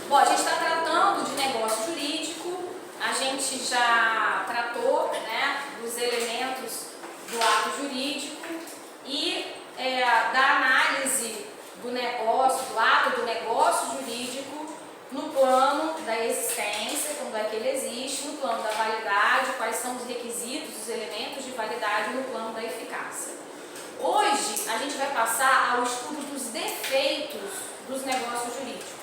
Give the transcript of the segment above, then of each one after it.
Bom, a gente está tratando de negócio jurídico, a gente já tratou, né, dos elementos do ato jurídico e da análise do negócio, do ato do negócio jurídico no plano da existência, quando é que ele existe, no plano da validade, quais são os requisitos, os elementos de validade no plano da eficácia. Hoje a gente vai passar ao estudo dos defeitos dos negócios jurídicos.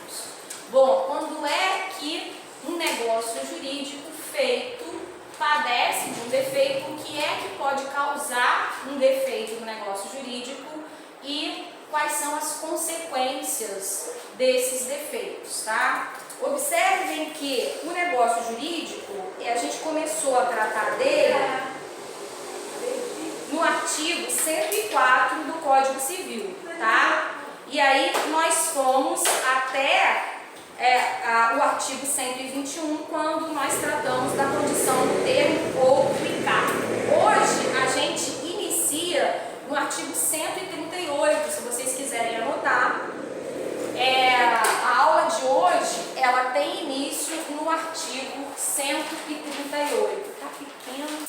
Bom, quando é que um negócio jurídico feito padece de um defeito, o que é que pode causar um defeito no negócio jurídico e quais são as consequências desses defeitos, tá? Observem que o negócio jurídico, a gente começou a tratar dele no artigo 104 do Código Civil, tá? E aí nós fomos até o artigo 121, quando nós tratamos da condição do termo ou aplicado. Hoje a gente inicia no artigo 138, se vocês quiserem anotar. A aula de hoje, ela tem início no artigo 138. Tá pequeno.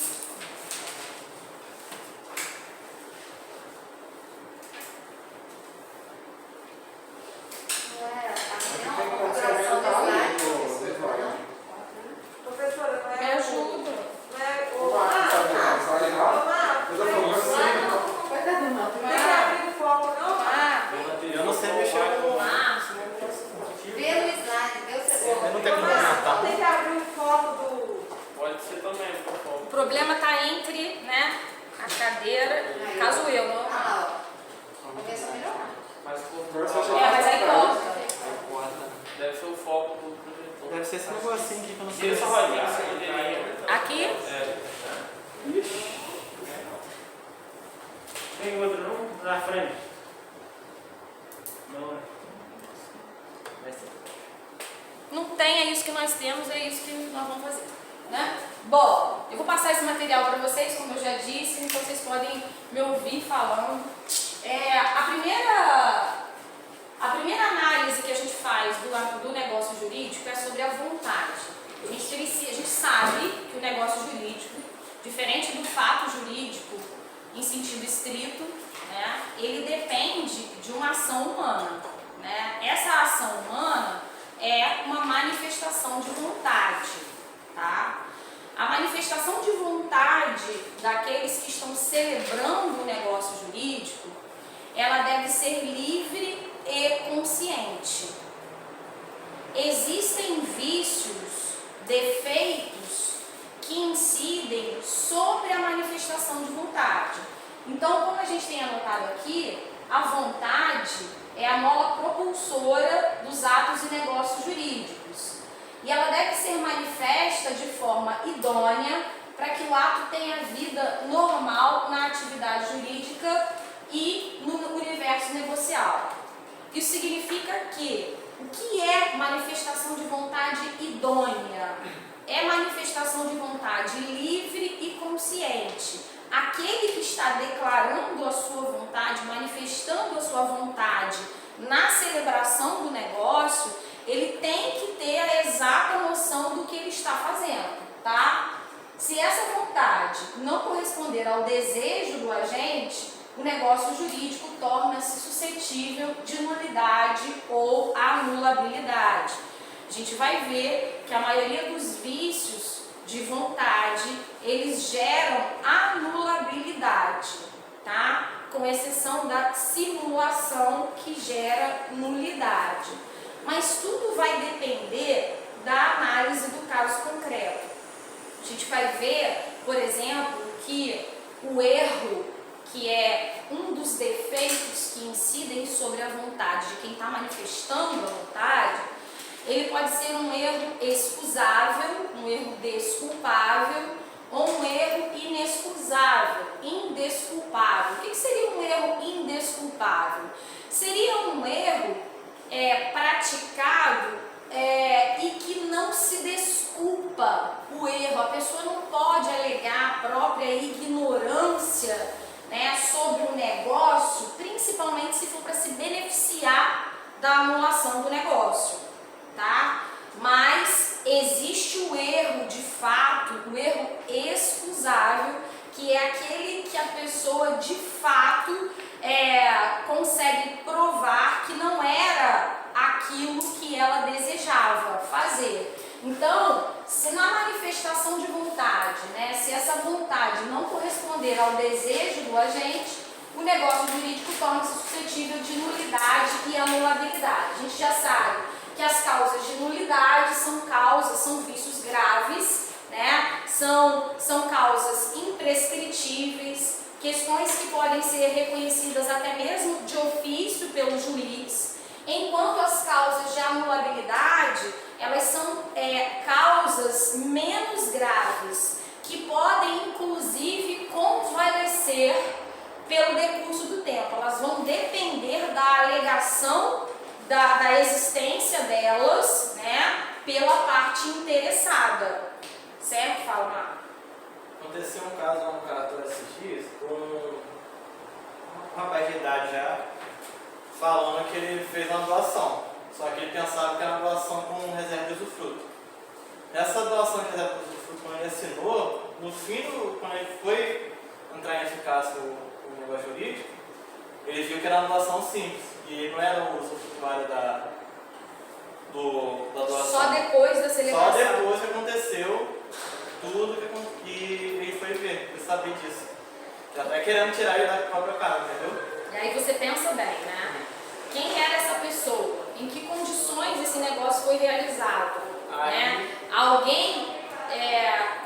O problema está entre, né, a cadeira, caso eu, não? Mas aí corta. Deve ser o foco do projetor. Deve ser esse negocinho aqui que eu não sei. Essa rodinha Aqui? Tem outro não? Na frente. Não é. Não tem, é isso que nós temos, é isso que nós vamos fazer, né? Bom, eu vou passar esse material para vocês, como eu já disse, então vocês podem me ouvir falando. A primeira análise que a gente faz do negócio jurídico é sobre a vontade. A gente sabe que o negócio jurídico, diferente do fato jurídico em sentido estrito, né, ele depende de uma ação humana, né? Essa ação humana é uma manifestação de vontade, tá? A manifestação de vontade daqueles que estão celebrando o negócio jurídico, ela deve ser livre e consciente. Existem vícios, defeitos que incidem sobre a manifestação de vontade. Então, como a gente tem anotado aqui, a vontade é a mola propulsora dos atos e negócios jurídicos. E ela deve ser manifesta de forma idônea para que o ato tenha vida normal na atividade jurídica e no universo negocial. Isso significa que o que é manifestação de vontade idônea? É manifestação de vontade livre e consciente. Aquele que está declarando a sua vontade, manifestando a sua vontade na celebração do negócio, ele tem que ter a exata noção do que ele está fazendo, tá? Se essa vontade não corresponder ao desejo do agente, o negócio jurídico torna-se suscetível de nulidade ou anulabilidade. A gente vai ver que a maioria dos vícios de vontade, eles geram anulabilidade, tá? Com exceção da simulação que gera nulidade. Mas tudo vai depender da análise do caso concreto. A gente vai ver, por exemplo, que o erro, que é um dos defeitos que incidem sobre a vontade de quem está manifestando a vontade, ele pode ser um erro excusável, um erro desculpável ou um erro inexcusável, indesculpável. O que seria um erro indesculpável? Seria um erro praticado e que não se desculpa o erro. A pessoa não pode alegar a própria ignorância, né, sobre o negócio, principalmente se for para se beneficiar da anulação do negócio, tá? Então, se na manifestação de vontade, né, se essa vontade não corresponder ao desejo do agente, o negócio jurídico torna-se suscetível de nulidade e anulabilidade. A gente já sabe que as causas de nulidade são vícios graves, né? São causas imprescritíveis, questões que podem ser reconhecidas até mesmo de ofício pelo juiz, enquanto as causas de anulabilidade, elas são causas menos graves, que podem inclusive convalescer pelo decurso do tempo. Elas vão depender da alegação da existência delas, né, pela parte interessada. Certo? Fala, Marco. Aconteceu um caso lá no cartório esses dias, com um rapaz de idade já, falando que ele fez uma doação, só que ele pensava que era uma doação com reserva de usufruto. Essa doação de reserva de usufruto, quando ele assinou, no fim, quando ele foi entrar em eficácia o negócio jurídico, ele viu que era uma doação simples, e ele não era o usufrutuário da doação. Só depois da celebração. Só depois que aconteceu tudo que ele foi ver, ele sabia disso. Já está querendo tirar ele da própria casa, entendeu? E aí você pensa bem, né? Quem era essa pessoa? Em que condições esse negócio foi realizado? Né? Alguém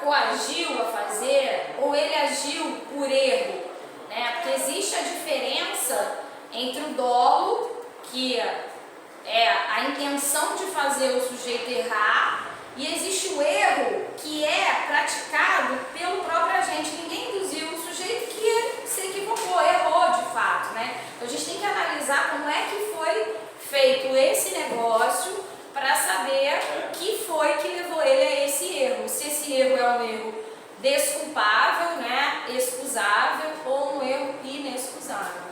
coagiu a fazer ou ele agiu por erro? Né? Porque existe a diferença entre o dolo, que é a intenção de fazer o sujeito errar, e existe o erro que é praticado pelo próprio agente. Ninguém induziu o sujeito que ele se equivocou, errou de fato, né? Então a gente tem que analisar como é que foi feito esse negócio para saber o que foi que levou ele a esse erro. Se esse erro é um erro desculpável, né, excusável, ou um erro inexcusável.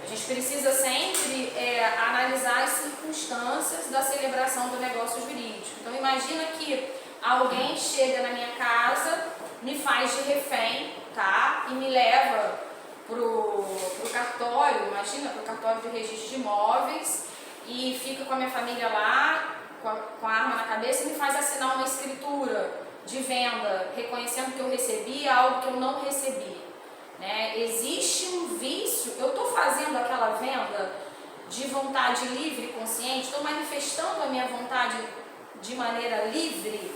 A gente precisa sempre analisar as circunstâncias da celebração do negócio jurídico. Então imagina que alguém chega na minha casa, me faz de refém, tá? E me leva pro cartório, imagina, pro cartório de registro de imóveis, e fica com a minha família lá, com a arma na cabeça, e me faz assinar uma escritura de venda, reconhecendo que eu recebi algo que eu não recebi. Né? Existe um vício. Eu estou fazendo aquela venda de vontade livre e consciente? Estou manifestando a minha vontade de maneira livre?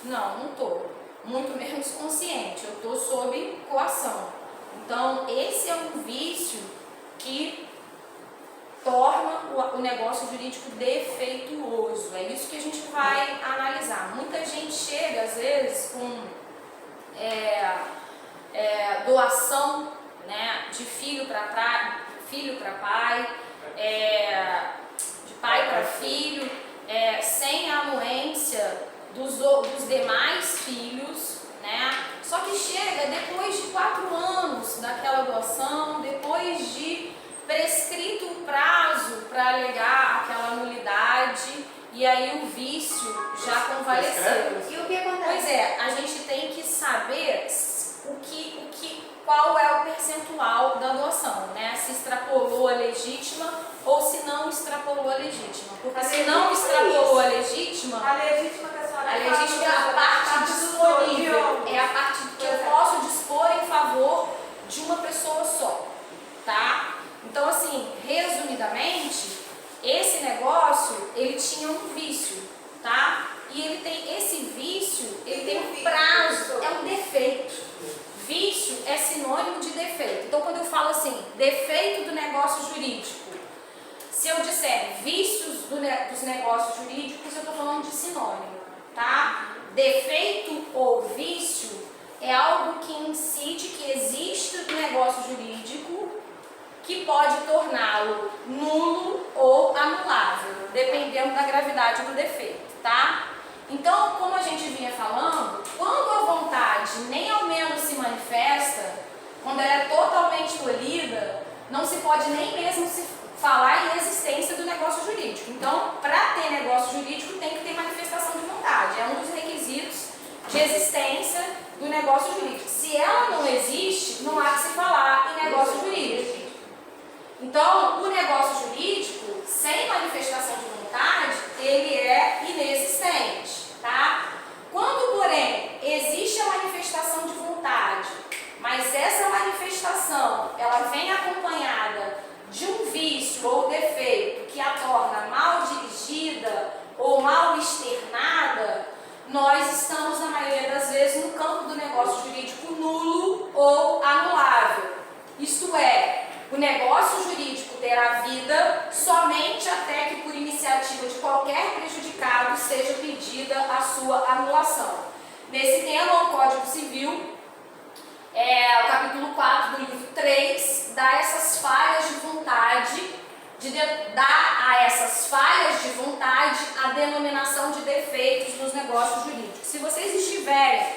Não estou. Muito menos consciente. Eu estou sob coação. Então, esse é um vício que torna o negócio jurídico defeituoso. É isso que a gente vai analisar. Muita gente chega, às vezes, com doação, né, de filho para pai, de pai para filho, sem a anuência dos demais filhos, né? Só que chega depois de 4 anos daquela doação, depois de prescrito o prazo para alegar aquela nulidade, e aí o vício já convaleceu. E o que acontece? Pois é, a gente tem que saber qual é o percentual da doação, né? Se extrapolou a legítima ou se não extrapolou a legítima. Porque se não extrapolou a legítima, A legítima que a senhora é a parte disponível, é a parte que eu posso dispor em favor de uma pessoa só, tá? Então, assim, resumidamente, esse negócio, ele tinha um vício, tá? E ele tem esse vício, ele tem um prazo, é um defeito. Vício é sinônimo de defeito. Então, quando eu falo assim, defeito do negócio jurídico, se eu disser vícios dos negócios jurídicos, eu estou falando de sinônimo, tá? Defeito ou vício é algo que incide que existe no negócio jurídico que pode torná-lo nulo ou anulável, dependendo da gravidade do defeito, tá? Então, como a gente vinha falando, quando a vontade nem ao menos se manifesta, quando ela é totalmente tolhida, não se pode nem mesmo se falar em existência do negócio jurídico. Então, para ter negócio jurídico, tem que ter manifestação de vontade. É um dos requisitos de existência do negócio jurídico. Se ela não existe, não há que se falar em negócio jurídico. Então, o negócio jurídico, sem manifestação de vontade, ele é pedida a sua anulação. Nesse tema, o Código Civil, o capítulo 4 do livro 3, dá essas falhas de vontade, dá a essas falhas de vontade a denominação de defeitos nos negócios jurídicos. Se vocês estiverem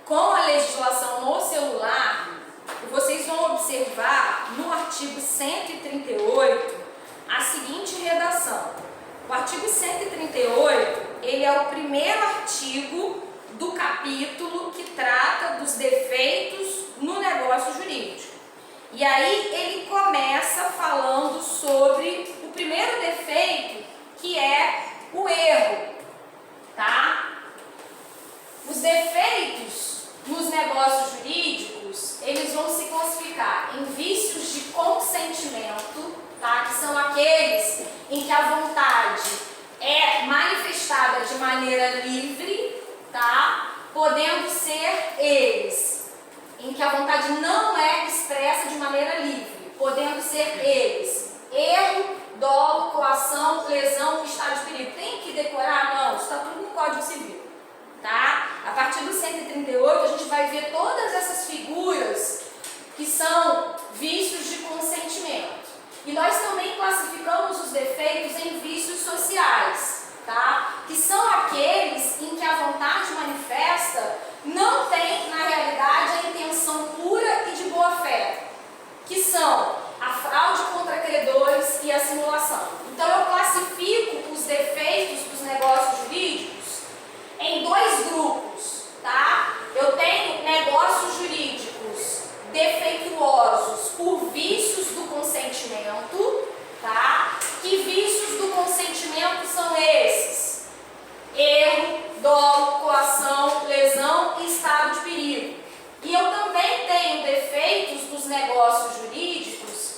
com a legislação no celular, vocês vão observar no artigo 138 a seguinte redação. O artigo 138, ele é o primeiro artigo do capítulo que trata dos defeitos no negócio jurídico. E aí ele começa falando sobre o primeiro defeito, que é o erro, tá? Os defeitos nos negócios jurídicos, eles vão se classificar em vícios de consentimento, tá? Que são aqueles em que a vontade é manifestada de maneira livre, tá? Podendo ser eles em que a vontade não é expressa de maneira livre, podendo ser eles erro, dolo, coação, lesão, estado de perigo. Tem que decorar? Não, isso está tudo no Código Civil, tá? A partir do 138 a gente vai ver todas essas figuras que são vícios de consentimento. E nós também classificamos os defeitos em vícios sociais, tá? Que são aqueles em que a vontade manifesta não tem, na realidade, a intenção pura e de boa fé, que são a fraude contra credores e a simulação. Então, eu classifico os defeitos dos negócios jurídicos em dois grupos, tá? Eu tenho negócios jurídicos defeituosos por vícios do consentimento, tá? Que vícios do consentimento são esses? Erro, dolo, coação, lesão e estado de perigo. E eu também tenho defeitos dos negócios jurídicos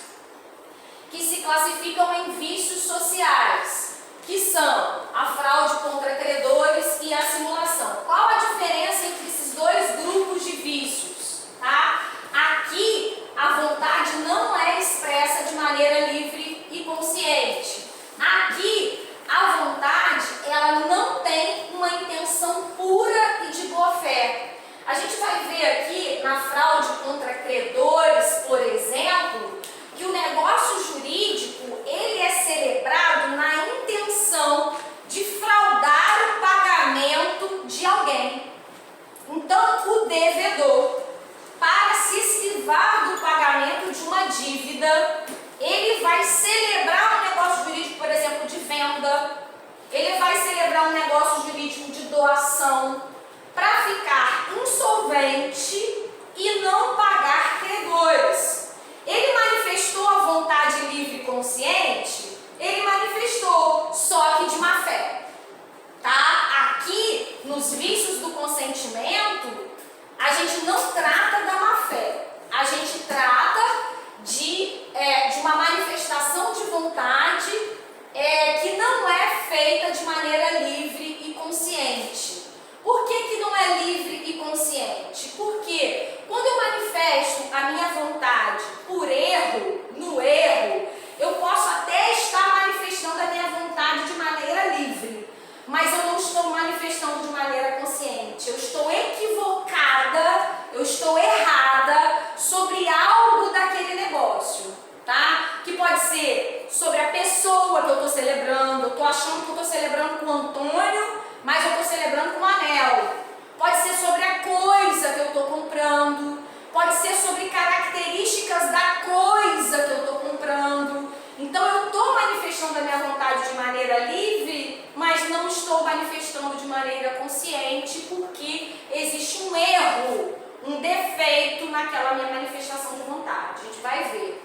que se classificam em vícios sociais, que são a fraude contra credores e a simulação. Qual a diferença entre esses dois grupos de vícios? Tá? Aqui, a vontade não é expressa de maneira livre e consciente. Aqui, a vontade, ela não tem uma intenção pura e de boa fé. A gente vai ver aqui, na fraude contra credores, por exemplo, que o negócio jurídico, ele é celebrado na intenção de fraudar o pagamento de alguém. Então, o devedor, para se esquivar do pagamento de uma dívida, ele vai celebrar um negócio jurídico, por exemplo, de venda, ele vai celebrar um negócio jurídico de doação, para ficar insolvente e não pagar credores. Ele manifestou a vontade livre e consciente? Ele manifestou, só que de má fé. Tá? Aqui, nos vícios do consentimento, a gente não trata da má fé. A gente trata de uma manifestação de vontade que não é feita de maneira livre e consciente. Por que não é livre e consciente? Porque quando eu manifesto a minha vontade por erro, no erro, eu posso até estar manifestando a minha vontade de maneira livre, mas eu não estou manifestando de maneira consciente. Eu estou equivocada, eu estou errada sobre algo daquele negócio, tá? Que pode ser sobre a pessoa que eu estou celebrando. Eu estou achando que eu estou celebrando com o Antônio, mas eu estou celebrando com o anel. Pode ser sobre a coisa que eu estou comprando, pode ser sobre características da coisa que eu estou comprando. Então eu estou manifestando a minha vontade de maneira livre, mas não estou manifestando de maneira consciente, porque existe um erro, um defeito naquela minha manifestação de vontade. A gente vai ver.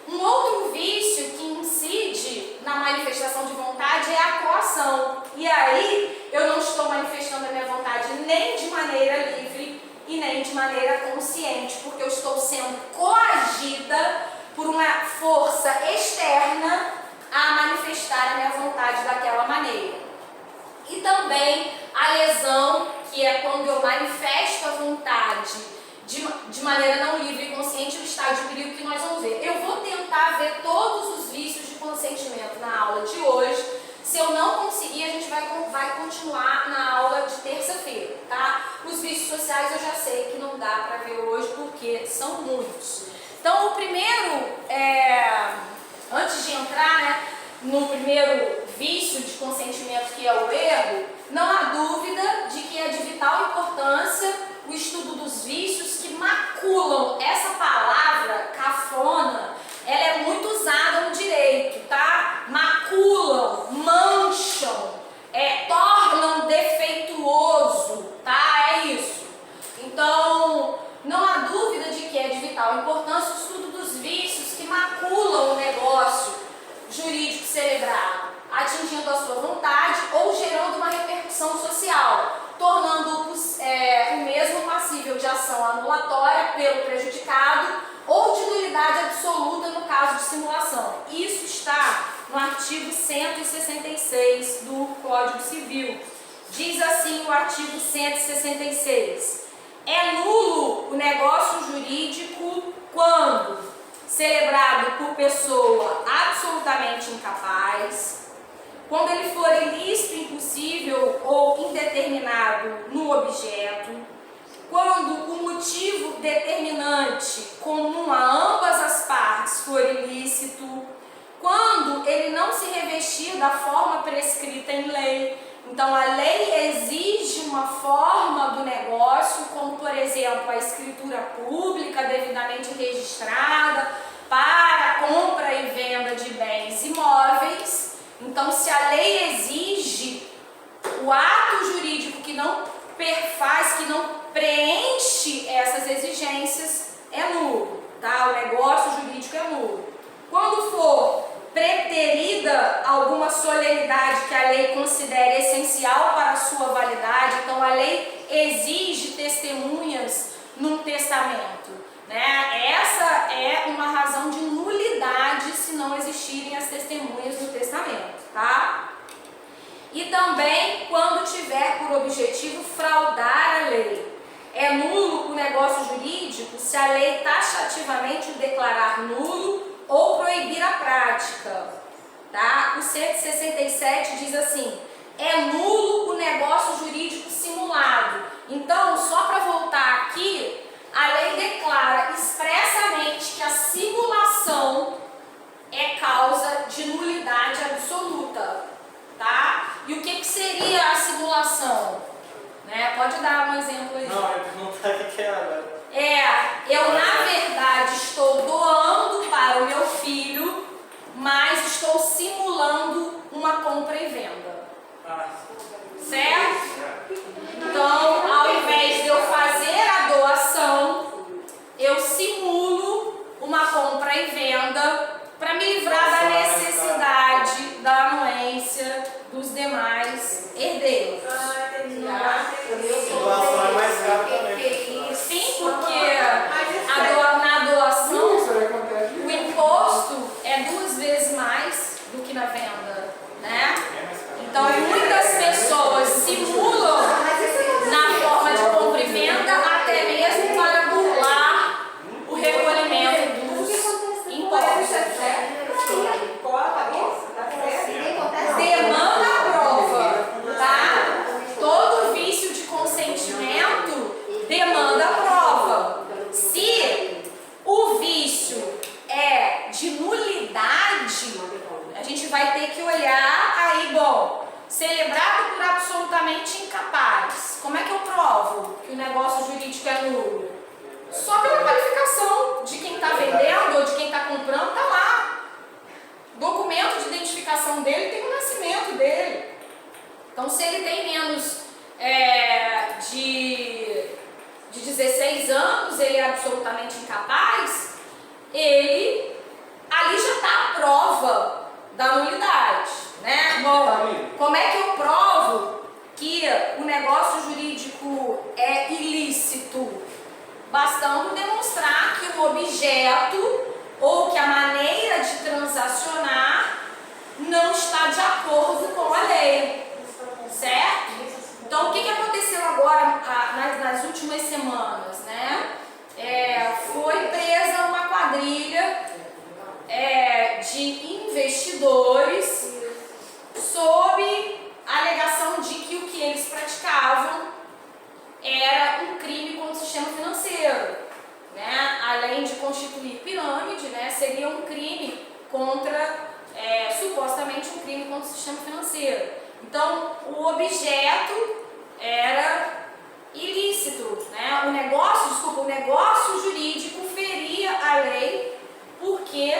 Um outro vício que incide na manifestação de vontade é a coação. E aí, eu não estou manifestando a minha vontade nem de maneira livre e nem de maneira consciente, porque eu estou sendo coagida por uma força externa a manifestar a minha vontade daquela maneira. E também a lesão, que é quando eu manifesto a vontade de maneira não livre e consciente, o estado de perigo que nós vamos ver. Eu vou tentar ver todos os vícios de consentimento na aula de hoje. Se eu não conseguir, a gente vai continuar sociais eu já sei que não dá para ver hoje porque são muitos. Então, o primeiro, antes de entrar, né, no primeiro vício de consentimento, que é o erro, não há dúvida de que é de vital importância o estudo dos vícios que maculam. Essa palavra cafona, ela é muito usada no direito, tá? Maculam, mancham, tornam defeituoso, tá? É isso. Então, não há dúvida de que é de vital importância o estudo dos vícios que maculam o negócio jurídico celebrado, atingindo a sua vontade ou gerando uma repercussão social, tornando o mesmo passível de ação anulatória pelo prejudicado ou de nulidade absoluta no caso de simulação. Isso está no artigo 166 do Código Civil. Diz assim o artigo 166: é nulo o negócio jurídico quando celebrado por pessoa absolutamente incapaz, quando ele for ilícito, impossível ou indeterminado no objeto, quando o motivo determinante comum a ambas as partes for ilícito, quando ele não se revestir da forma prescrita em lei. Então, a lei exige uma forma do negócio, como, por exemplo, a escritura pública devidamente registrada para compra e venda de bens imóveis. Então, se a lei exige o ato jurídico que não perfaz, que não preenche essas exigências, é nulo, tá? O negócio jurídico é nulo. Quando for preterida alguma solenidade que a lei considere essencial para a sua validade, então a lei exige testemunhas num testamento, né? Essa é uma razão de nulidade se não existirem as testemunhas no testamento, tá? E também quando tiver por objetivo fraudar a lei. É nulo o negócio jurídico se a lei taxativamente o declarar nulo ou proibir a prática, tá? O 167 diz assim: é nulo o negócio jurídico simulado. Então, só para voltar aqui, a lei declara expressamente que a simulação é causa de nulidade absoluta, tá? E o que seria a simulação? Né? Pode dar um exemplo aí. Não, eu ia perguntar o que era agora. Eu na verdade estou doando para o meu filho, mas estou simulando uma compra e venda. Certo? Então, ao invés de eu fazer a doação, eu simulo uma compra e venda para me livrar da necessidade da anuência dos demais herdeiros. Doação é mais caro também. Sim, porque na doação o imposto é 2 vezes mais do que na venda, né? Então muitas pessoas simulam na forma de compra e venda até mesmo para burlar o recolhimento dos impostos, né? Demanda a prova, tá? Todo vício de consentimento demanda a prova. Se o vício é de nulidade, a gente vai ter que olhar aí, bom, celebrado por absolutamente incapaz. Como é que eu provo que o negócio jurídico é nulo? Só pela qualificação de quem está vendendo ou de quem está comprando, está lá. Documento de identificação dele tem o nascimento dele. Então, se ele tem menos de 16 anos, ele é absolutamente incapaz, ali já está a prova da nulidade, né? Bom, como é que eu provo que o negócio jurídico é ilícito? Bastando demonstrar que o objeto ou que a maneira de transacionar não está de acordo com a lei, certo? Então, o que aconteceu agora nas últimas semanas, né? Foi presa uma quadrilha de investidores sob a alegação de que o que eles praticavam era um crime constituir pirâmide, né, seria um crime contra, supostamente um crime contra o sistema financeiro. Então, o objeto era ilícito, né? O negócio jurídico feria a lei porque,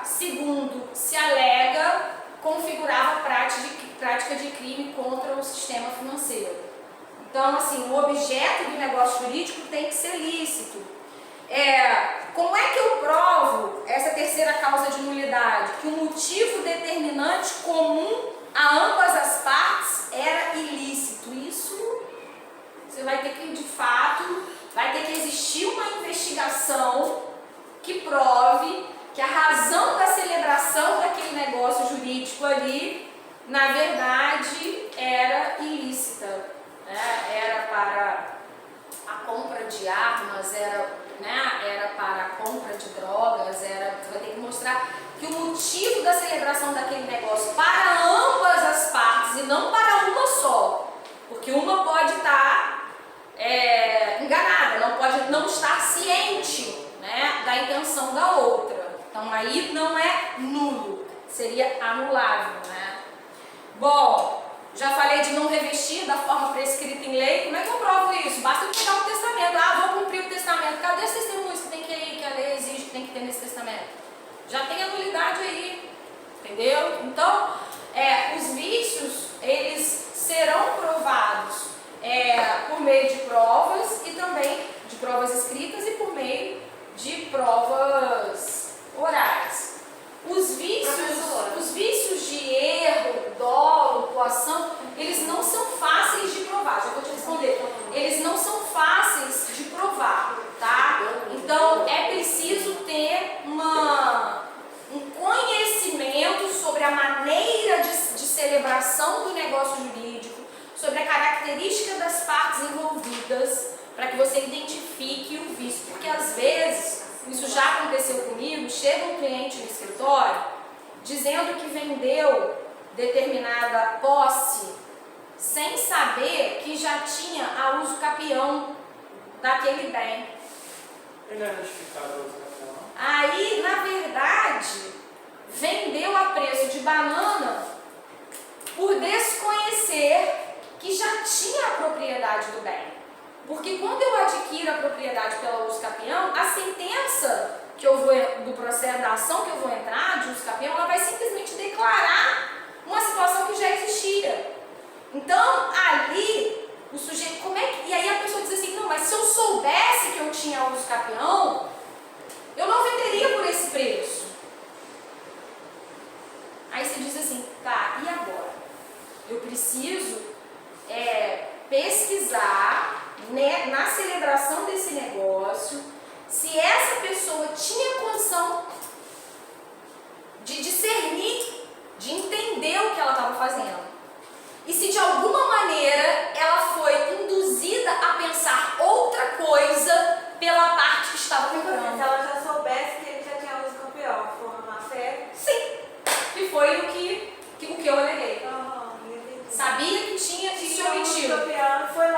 segundo se alega, configurava prática de crime contra o sistema financeiro. Então, assim, o objeto do negócio jurídico tem que ser lícito. Como é que eu provo essa terceira causa de nulidade? Que o motivo determinante comum a ambas as partes era ilícito. Isso você vai ter que, de fato, vai ter que existir uma investigação que prove que a razão da celebração daquele negócio jurídico ali, na verdade, era ilícita, né? Era para a compra de armas, era para a compra de drogas, você vai ter que mostrar que o motivo da celebração daquele negócio para ambas as partes e não para uma só, porque uma pode estar enganada, pode não estar ciente, né, da intenção da outra. Então aí não é nulo, seria anulável, né? Bom, já falei de não revestir da forma prescrita em lei. Como é que eu provo isso? Basta eu pegar o testamento. Vou cumprir o testamento. Cadê os testemunhos que a lei exige que tem que ter nesse testamento? Já tem a nulidade aí, entendeu? Então, os vícios, eles serão provados por meio de provas e também de provas escritas e por meio de provas orais. Os vícios de erro, dolo, coação, eles não são fáceis de provar. Já vou te responder. Eles não são fáceis de provar, tá? Então, é preciso ter um conhecimento sobre a maneira de celebração do negócio jurídico, sobre a característica das partes envolvidas, para que você identifique o vício. Porque, às vezes, isso já aconteceu comigo, chega um cliente no escritório dizendo que vendeu determinada posse sem saber que já tinha a uso capião daquele bem. Ele é notificado a uso capião? Aí, na verdade, vendeu a preço de banana por desconhecer que já tinha a propriedade do bem. Porque quando eu adquiro a propriedade pela uso capião, a sentença do processo da ação que eu vou entrar de uso capião, ela vai simplesmente declarar uma situação que já existia. Então, ali, o sujeito, e aí a pessoa diz assim, não, mas se eu soubesse que eu tinha uso capião, eu não venderia por esse preço. Aí você diz assim, tá, e agora? Eu preciso pesquisar, né, na celebração desse negócio, se essa pessoa tinha condição de discernir, de entender o que ela estava fazendo. E se de alguma maneira ela foi induzida a pensar outra coisa pela parte que estava comprando. Se ela já soubesse que ele já tinha uso campeão, foi uma má fé? Sim, que foi o que eu aleguei. Sabia que tinha e se omitiu.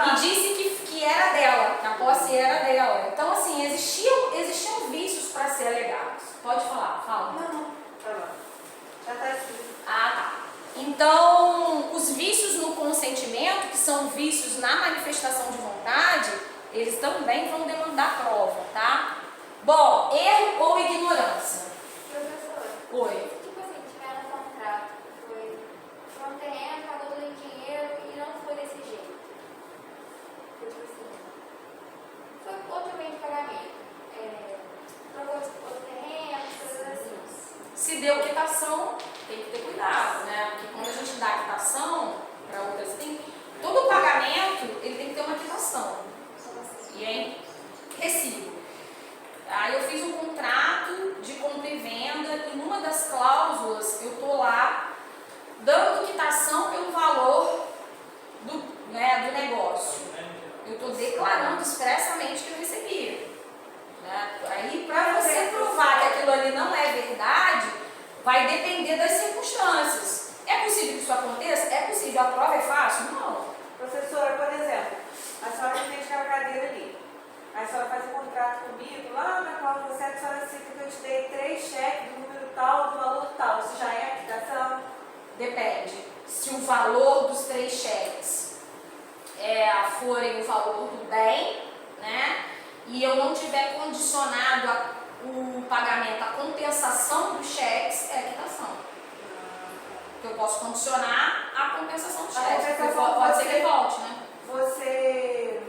E disse que era dela, que a posse era dela. Então, assim, existiam vícios para ser alegados. Pode falar, fala. Não. Tá bom. Já está escrito. Ah, tá. Então, os vícios no consentimento, que são vícios na manifestação de vontade, eles também vão demandar prova, tá? Bom, erro ou ignorância? Professora. Oi. Tipo assim, tiveram um contrato, foi um terreno, pagou todo o dinheiro e não foi desse jeito. Tipo assim, foi outro meio de pagamento. Trocou outro terreno, coisas assim. Se deu quitação, tem que ter cuidado, né? Porque quando a gente dá quitação para outras, todo pagamento ele tem que ter uma quitação. E é recibo. Aí eu fiz um contrato de compra e venda e numa das cláusulas eu tô lá dando quitação pelo valor do negócio. Eu estou declarando expressamente que eu recebi. Né? Aí, para você provar que aquilo ali não é verdade, vai depender das circunstâncias. É possível que isso aconteça? É possível. A prova é fácil? Não. Professora, por exemplo, a senhora tem que deixar a cadeira ali. Aí a senhora faz um contrato comigo, lá na cláusula 7, a senhora cita que eu te dei 3 cheques do número tal, do valor tal. Isso já é quitação? Depende. Se o valor dos 3 cheques forem o valor do bem, né? E eu não tiver condicionado o pagamento, a compensação dos cheques, é quitação. Eu posso condicionar a compensação dos cheques. Pode ser que ele volte, né? Você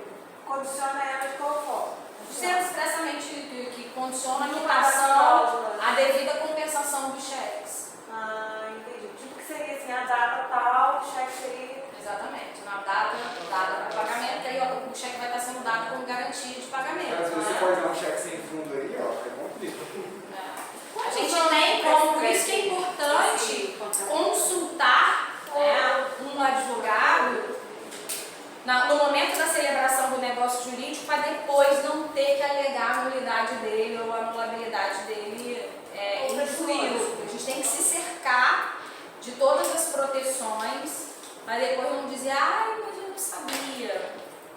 condiciona ela de qual forma? Você expressamente que condiciona a quitação, a devida compensação dos cheques. Ah, entendi. Tipo que seria assim, a data tal, o cheque seria... Exatamente. Na data dada para pagamento, aí ó, o cheque vai estar sendo dado como garantia de pagamento. Às vezes você pode dar um cheque sem fundo aí, ó, é bom isso. A gente tem como, por isso que é importante consultar, né, um advogado no momento da celebração do negócio jurídico, para depois não ter que alegar a nulidade dele ou a anulabilidade dele em juízo. A gente tem que se cercar de todas as proteções, mas depois não dizer, mas eu não sabia.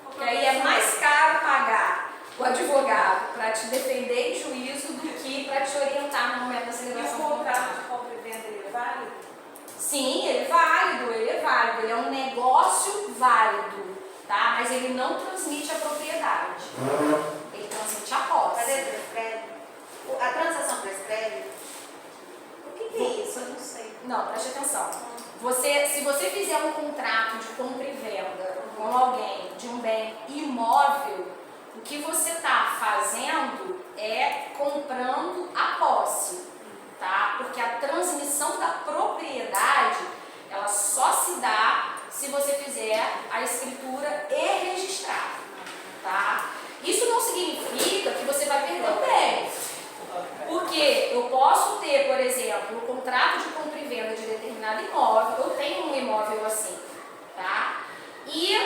Porque aí é mais caro pagar o advogado para te defender em juízo do que para te orientar no momento da E celebração o do contrato contrato. de compra e venda, ele é válido? Sim, ele é válido, ele é um negócio válido, tá? Mas ele não transmite a propriedade, ele transmite a Mas posse. ele prescreve? A transação prescreve? O que é isso? Eu não sei. Não, preste atenção. Se você fizer um contrato de compra e venda com alguém de um bem imóvel, o que você está fazendo é comprando a posse, tá? Porque a transmissão da propriedade, ela só se dá se você fizer a escritura e registrar, tá? Isso não significa que você vai perder o bem. Porque eu posso ter, por exemplo, o contrato de compra e venda de determinado imóvel, eu tenho um imóvel assim, tá? E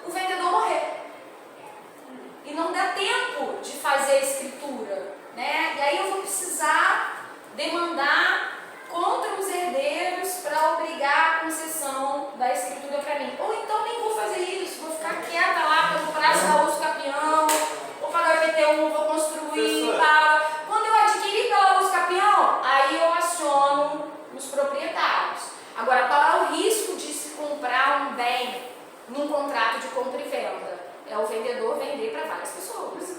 o vendedor morrer. E não dá tempo de fazer a escritura, né? E aí eu vou precisar demandar contra os herdeiros para obrigar a concessão da escritura para mim. Ou então nem vou fazer isso, vou ficar quieta lá para comprar essa uso capião, vou pagar o IPTU, vou construir, Quando eu adquirir pela uso capião, aí eu aciono os proprietários. Agora, qual é o risco de se comprar um bem num contrato de compra e venda? É o vendedor vender para várias pessoas.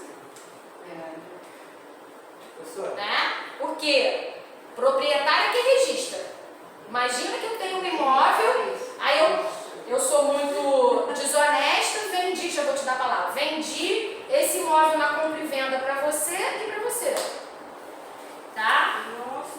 Né? Porque proprietário é quem registra. Imagina que eu tenho um imóvel, aí eu sou muito desonesta, vendi, já vou te dar a palavra, vendi esse imóvel na compra e venda para você e para você. Tá?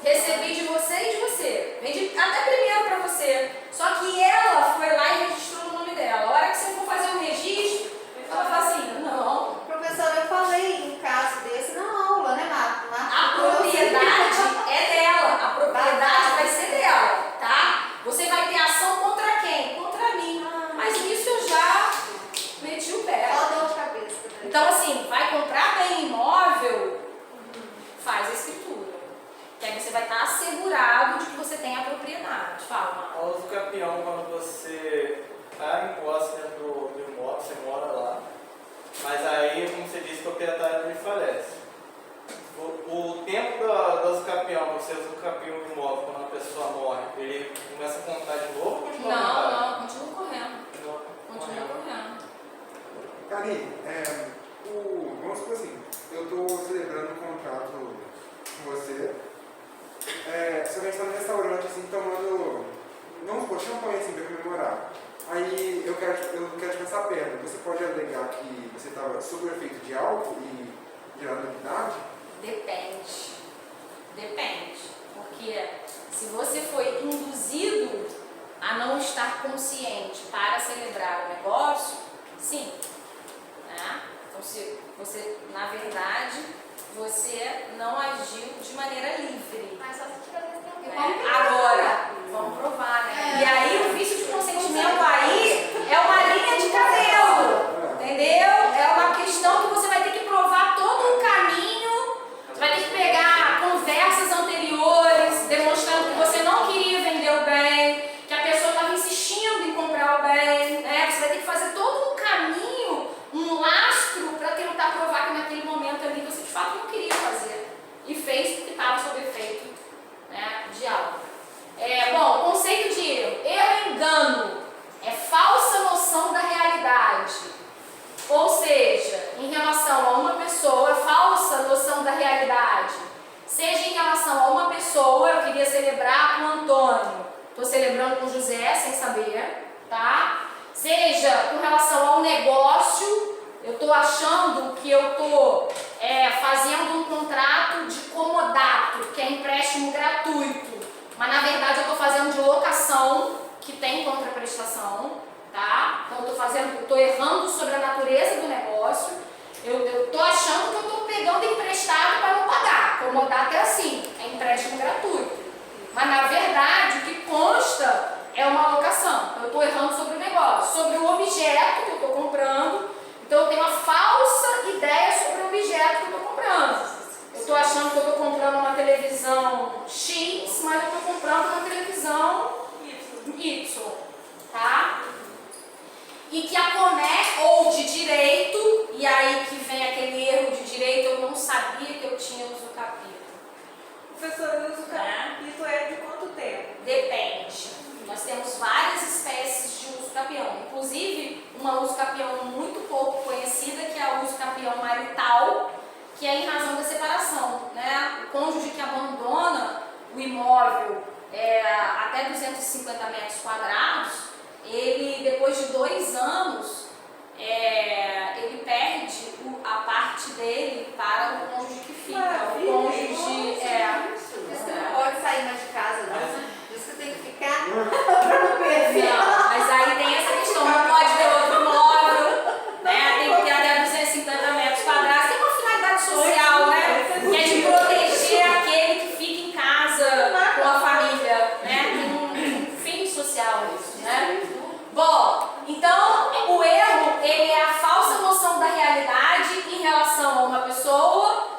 Recebi de você e de você. Vendi até primeiro para você. Só que ela foi lá e registrou no nome dela. A hora que você for fazer o registro, ela fala assim, não. Professora, eu falei um caso desse na aula, né, Marta? A propriedade é dela. A propriedade vai ser dela, tá? Você vai ter ação contra quem? Contra mim. Mas nisso eu já meti o pé. Só dor de cabeça. Então, assim, vai comprar bem imóvel, faz a escritura. Que aí você vai estar assegurado de que você tem a propriedade. Fala, A uso capião, quando você está em posse dentro do imóvel, você mora lá, mas aí, como você disse, o proprietário ele falece. O tempo da uso capião, que você usa o capião do imóvel quando a pessoa morre, ele começa a contar de novo ou continua a contar? não, continua correndo. Continua correndo. Karine, vamos supor assim, eu estou celebrando um contrato com você, só que a gente está no restaurante, assim, tomando, vamos supor, champanhe, assim, para comemorar. Aí eu quero te passar a perna. Você pode alegar que você estava sob o efeito de álcool e gerar nulidade? Depende. Porque se você foi induzido a não estar consciente para celebrar o negócio, sim. Né? Então, se você, na verdade, você não agiu de maneira livre. Mas só se tiver testemunha. Né? Agora, vamos provar, né? E aí o vício de consentimento aí é uma linha de cabelo, entendeu? É uma questão que você vai ter que provar todo um caminho, você vai ter que pegar conversas anteriores, demonstrando que você não queria vender o bem, que a pessoa estava insistindo em comprar o bem, né? Você vai ter que fazer todo um caminho, um lastro para tentar provar José sem saber, tá? Seja com relação ao negócio, eu estou achando que eu estou fazendo um contrato de comodato, que é empréstimo gratuito, mas na verdade eu estou fazendo de locação, que tem contraprestação, tá? Então eu estou errando sobre a natureza do negócio, eu estou achando que eu estou pegando emprestado para não pagar. Comodato é assim, é empréstimo gratuito, mas na verdade o que consta é uma locação. Eu estou errando sobre o negócio, sobre o objeto que eu estou comprando. Então eu tenho uma falsa ideia sobre o objeto que eu estou comprando. Eu estou achando que eu estou comprando uma televisão X, mas eu estou comprando uma televisão Y, tá? E que a ou de direito, e aí que vem aquele erro de direito, eu não sabia que eu tinha usucapião. Professora, o usucapião é de quanto tempo? Depende. Nós temos várias espécies de usucapião, inclusive uma usucapião muito pouco conhecida, que é a usucapião marital, que é em razão da separação, né? O cônjuge que abandona o imóvel até 250 metros quadrados, ele, depois de 2 anos, ele perde a parte dele para o cônjuge que fica. O cônjuge Você não pode sair mais de casa, não. Você tem que ficar para não perder. Não, mas aí tem essa questão, não pode ter outro imóvel, né? Tem que ter até 250 metros quadrados. Tem uma finalidade social, né? Que é de proteger aquele que fica em casa com a família, né? Tem um fim social isso, né? Bom, então o erro, ele é a falsa noção da realidade em relação a uma pessoa,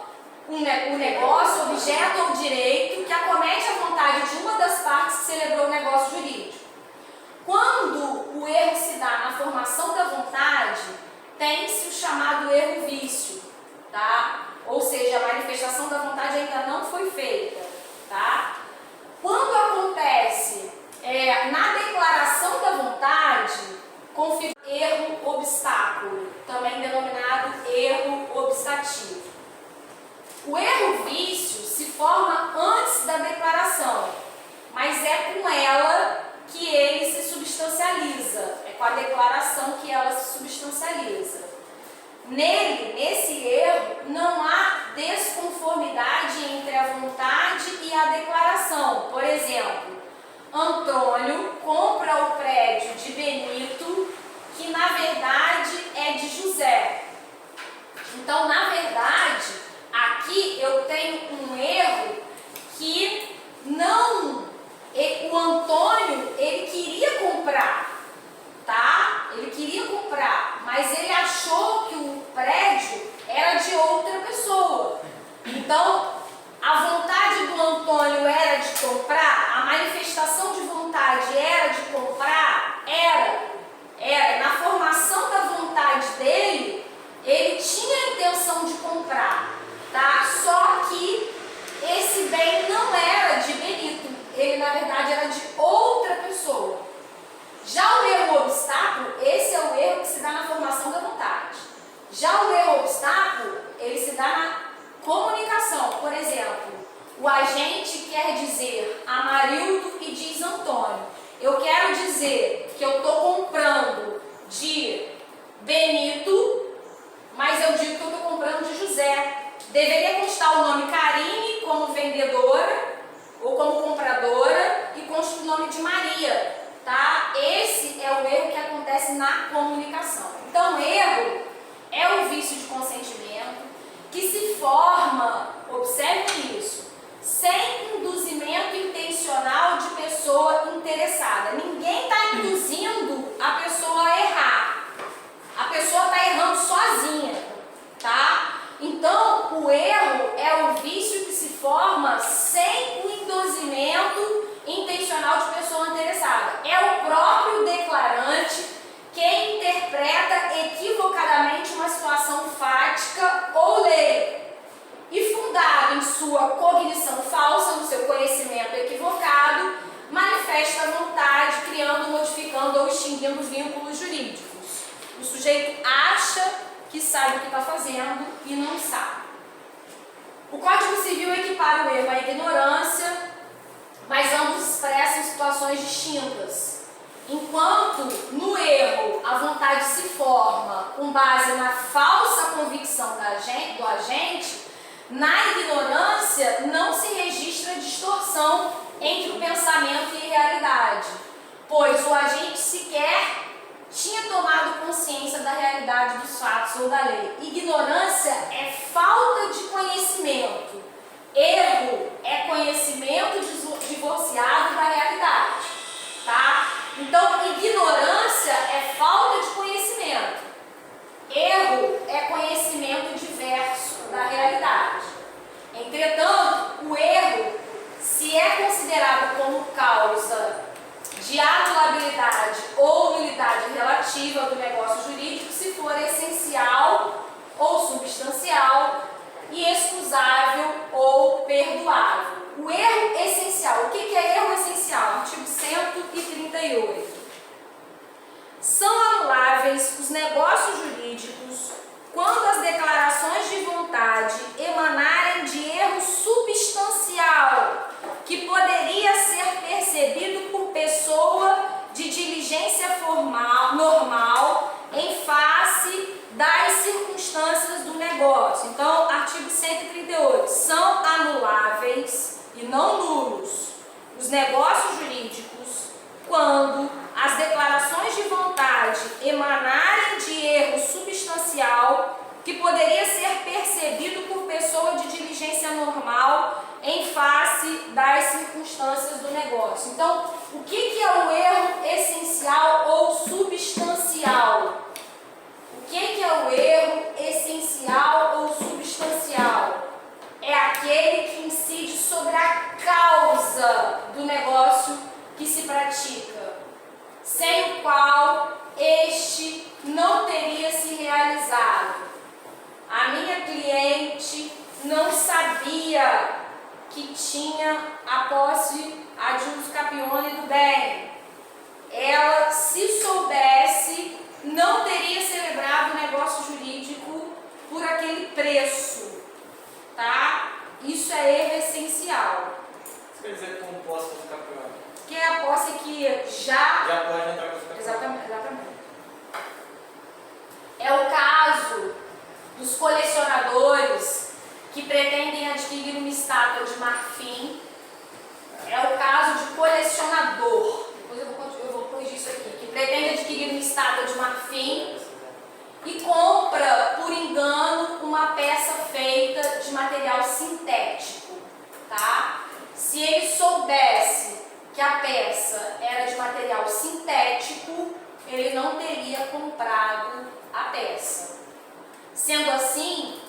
um negócio, objeto ou direito que acomete a vontade de uma das partes que celebrou o negócio jurídico. Quando o erro se dá na formação da vontade, tem-se o chamado erro vício, tá? Ou seja, a manifestação da vontade ainda não foi feita, tá? Quando acontece na declaração da vontade, configura erro obstáculo, também denominado erro obstativo. O erro vício se forma antes da declaração, mas é com ela que ele se substancializa, é com a declaração que ela se substancializa. Nesse erro, não há desconformidade entre a vontade e a declaração. Por exemplo, Antônio compra o prédio de Benito, que na verdade é de José. Então, na verdade, aqui eu tenho um erro que o Antônio, ele queria comprar, tá? Ele queria comprar, mas ele achou que o prédio era de outra pessoa. Então, a vontade do Antônio era de comprar, a manifestação de vontade era de comprar, era. Na formação da vontade dele, ele tinha a intenção de comprar, tá? Só que esse bem não era de Benito, ele na verdade era de outra pessoa. Já o erro obstáculo, esse é o erro que se dá na formação da vontade. Já o erro obstáculo, ele se dá na comunicação. Por exemplo, o agente quer dizer Amarildo e diz Antônio. Eu quero dizer que eu estou comprando de Benito, mas eu digo que eu estou comprando de José. Deveria constar o nome Karine como vendedora ou como compradora e consta o nome de Maria, tá? Esse é o erro que acontece na comunicação. Então, erro é o vício de consentimento que se forma, observe isso, sem induzimento intencional de pessoa interessada. Ninguém está induzindo a pessoa a errar. A pessoa está errando sozinha, tá? Então, o erro é o vício que se forma sem o induzimento intencional de pessoa interessada. É o próprio declarante que interpreta equivocadamente uma situação fática ou lei e, fundado em sua cognição falsa, no seu conhecimento equivocado, manifesta a vontade, criando, modificando ou extinguindo vínculos jurídicos. O sujeito acha que sabe o que está fazendo e não sabe. O Código Civil equipara o erro à ignorância mas ambos expressam situações distintas. Enquanto no erro a vontade se forma com base na falsa convicção do agente, na ignorância não se registra distorção entre o pensamento e a realidade, pois o agente sequer tinha tomado consciência da realidade dos fatos ou da lei. Ignorância é falta de conhecimento. Erro é conhecimento divorciado da realidade, tá? Então, ignorância é falta de conhecimento. Erro é conhecimento diverso da realidade. Entretanto, o erro, se é considerado como causa de anulabilidade ou nulidade relativa do negócio jurídico, se for essencial ou substancial e excusável ou perdoável. O erro essencial. O que é erro essencial? Artigo 138. São anuláveis os negócios jurídicos quando as declarações de vontade emanarem de erro substancial que poderia ser percebido por pessoa de diligência normal em face das circunstâncias do negócio. Então, artigo 138. São anuláveis e não nulos os negócios jurídicos quando as declarações de vontade emanarem de erro substancial que poderia ser percebido por pessoa de diligência normal em face das circunstâncias do negócio. Então, o que é o erro essencial ou substancial? O que é o erro essencial ou substancial? É aquele que incide sobre a causa do negócio que se pratica, sem o qual este não teria se realizado. A minha cliente não sabia que tinha a posse ad uso capione do bem. Ela, se soubesse, não teria celebrado o negócio jurídico por aquele preço, tá? Isso é erro essencial. Isso quer dizer como posse do capione? Que é a posse que já pode entrar com o capione. Exatamente. É o caso dos colecionadores que pretendem adquirir uma estátua de marfim. É o caso de colecionador, depois eu vou corrigir isso aqui, que pretende adquirir uma estátua de marfim e compra, por engano, uma peça feita de material sintético, tá? Se ele soubesse que a peça era de material sintético, ele não teria comprado a peça. Sendo assim,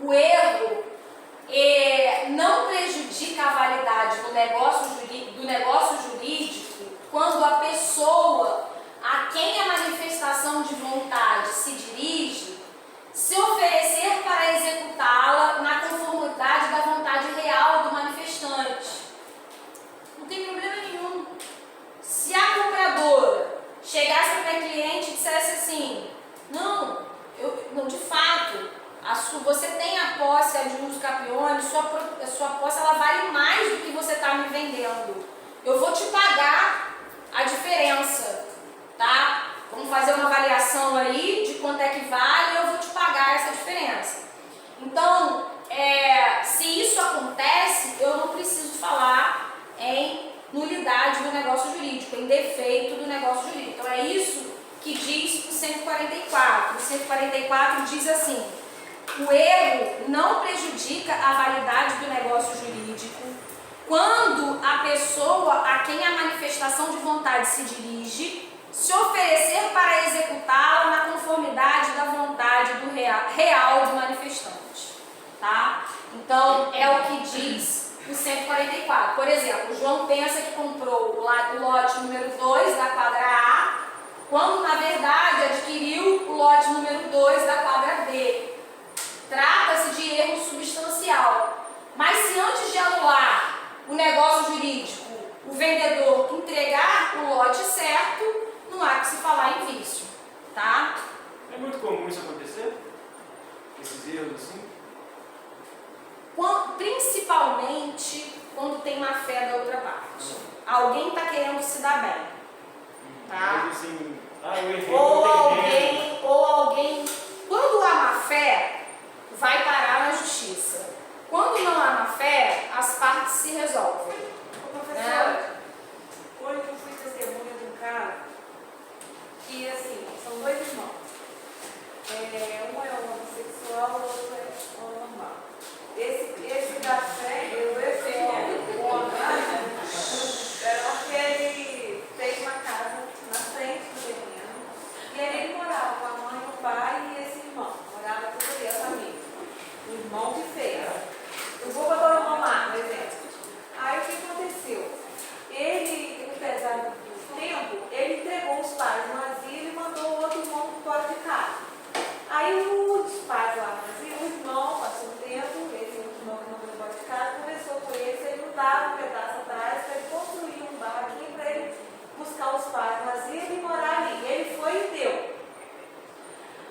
o erro não prejudica a validade do negócio jurídico quando a pessoa a quem a manifestação de vontade se dirige se oferecer para executá-la na conformidade da vontade real do manifestante. Não tem problema nenhum. Se a compradora chegasse para a minha cliente e dissesse assim: não, de fato, você tem a posse de uso capione, sua posse ela vale mais do que você está me vendendo. Eu vou te pagar a diferença, tá? Vamos fazer uma avaliação aí de quanto é que vale e eu vou te pagar essa diferença. Então, se isso acontece, eu não preciso falar em nulidade do negócio jurídico, em defeito do negócio jurídico. Então, é isso que diz o 144. O 144 diz assim: o erro não prejudica a validade do negócio jurídico quando a pessoa a quem a manifestação de vontade se dirige se oferecer para executá-la na conformidade da vontade do real do manifestante, tá? Então, é o que diz o 144. Por exemplo, o João pensa que comprou o lote número 2 da quadra A, quando na verdade adquiriu o lote número 2 da quadra B. Trata-se de erro substancial. Mas se antes de anular o negócio jurídico, o vendedor entregar o lote certo, não há que se falar em vício, tá? É muito comum isso acontecer? Esses erros assim? Principalmente quando tem má fé da outra parte. Alguém está querendo se dar bem. Tá? Mas assim, eu errei, Ou alguém, quando há má fé, vai parar na justiça. Quando não há má fé, as partes se resolvem. Ô, professora, hoje eu fui testemunha de um cara que, assim, são dois irmãos. Um é homossexual, o outro é normal. Esse da fé, eu o homem, era porque ele fez uma casa na frente do terreno e aí ele morava com a mãe, o pai e esse irmão. Morava tudo ali, a família. O irmão que fez. Eu vou botar o irmão lá, por exemplo. Aí o que aconteceu? Ele, apesar do tempo, ele entregou os pais no asilo e mandou o outro irmão embora de casa. Aí os pais lá no asilo, o irmão passou um tempo, esse outro irmão que mandou embora de casa, conversou com ele, se ele não dava um pedaço atrás para ele construir um barraquinho para ele buscar os pais no asilo e morar ali. Ele foi e deu.